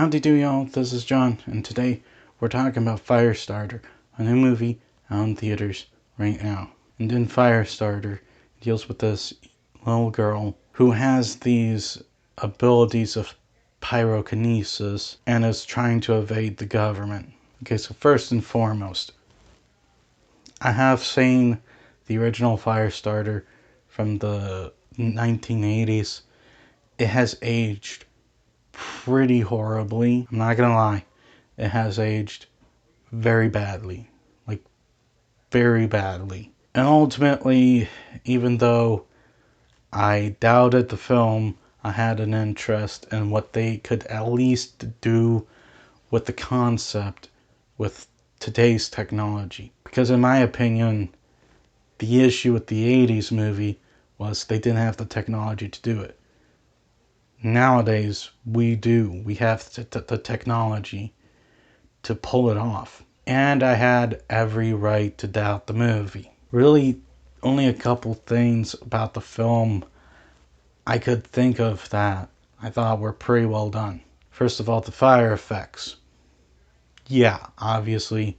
Howdy do y'all, this is John, and today we're talking about Firestarter, a new movie out in theaters right now. And in Firestarter, it deals with this little girl who has these abilities of pyrokinesis and is trying to evade the government. Okay, so first and foremost, I have seen the original Firestarter from the 1980s. It has aged pretty horribly. I'm not gonna lie. It has aged very badly. Like, very badly. And ultimately, even though I doubted the film, I had an interest in what they could at least do with the concept with today's technology. Because in my opinion, the issue with the 80s movie was they didn't have the technology to do it. Nowadays, we do. We have the technology to pull it off. And I had every right to doubt the movie. Really, only a couple things about the film I could think of that I thought were pretty well done. First of all, the fire effects. Yeah, obviously,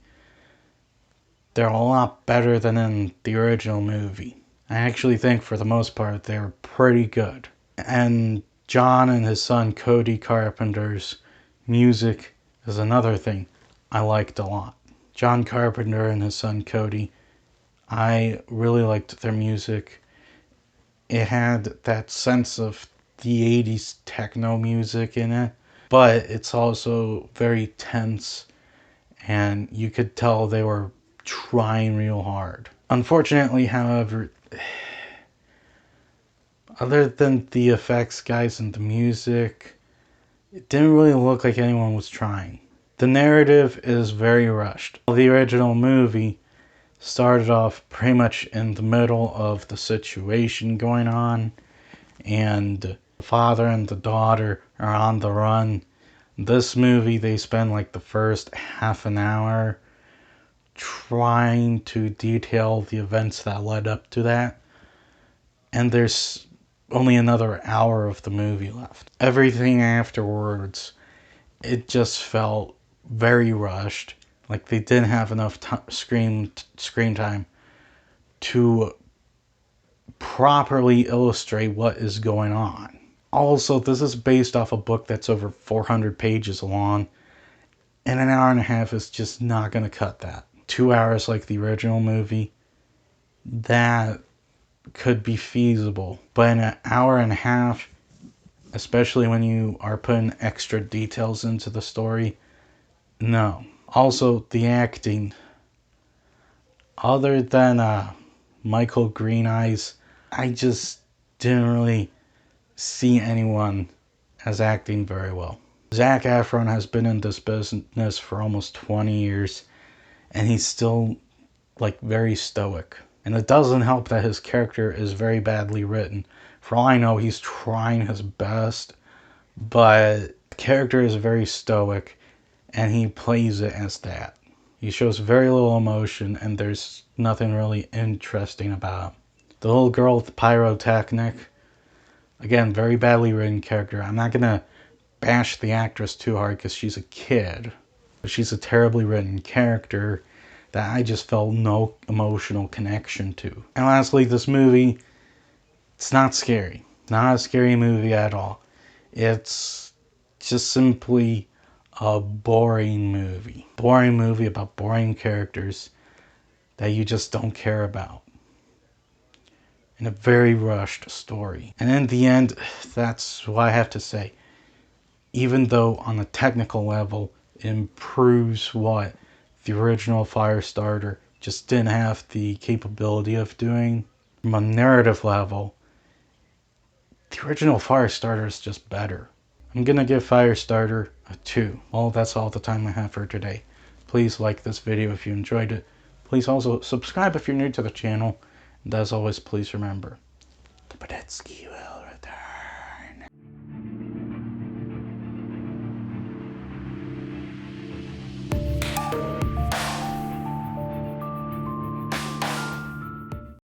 they're a lot better than in the original movie. I actually think for the most part they're pretty good. And John and his son Cody Carpenter's music is another thing I liked a lot. John Carpenter and his son Cody, I really liked their music. It had that sense of the 80s techno music in it, but it's also very tense, and you could tell they were trying real hard. Unfortunately, however, other than the effects guys and the music, it didn't really look like anyone was trying. The narrative is very rushed. The original movie started off pretty much in the middle of the situation going on, and the father and the daughter are on the run. This movie, they spend like the first half an hour trying to detail the events that led up to that, and there's only another hour of the movie left. Everything afterwards, it just felt very rushed. Like they didn't have enough screen time to properly illustrate what is going on. Also, this is based off a book that's over 400 pages long, and an hour and a half is just not going to cut that. 2 hours like the original movie, that could be feasible, but in an hour and a half, especially when you are putting extra details into the story, no. Also, the acting, other than Michael Green Eyes, I just didn't really see anyone as acting very well. Zac Efron has been in this business for almost 20 years, and he's still like very stoic. And it doesn't help that his character is very badly written. For all I know, he's trying his best, but the character is very stoic, and he plays it as that. He shows very little emotion, and there's nothing really interesting about him. The little girl with the pyrotechnic, again, very badly written character. I'm not going to bash the actress too hard because she's a kid. But she's a terribly written character that I just felt no emotional connection to. And lastly, this movie, it's not scary. It's not a scary movie at all. It's just simply a boring movie. Boring movie about boring characters that you just don't care about. In a very rushed story. And in the end, that's what I have to say. Even though on a technical level, it improves what the original Firestarter just didn't have the capability of doing. From a narrative level, the original Firestarter is just better. I'm gonna give Firestarter a 2. Well, that's all the time I have for today. Please like this video if you enjoyed it. Please also subscribe if you're new to the channel. And as always, please remember, the Badetsky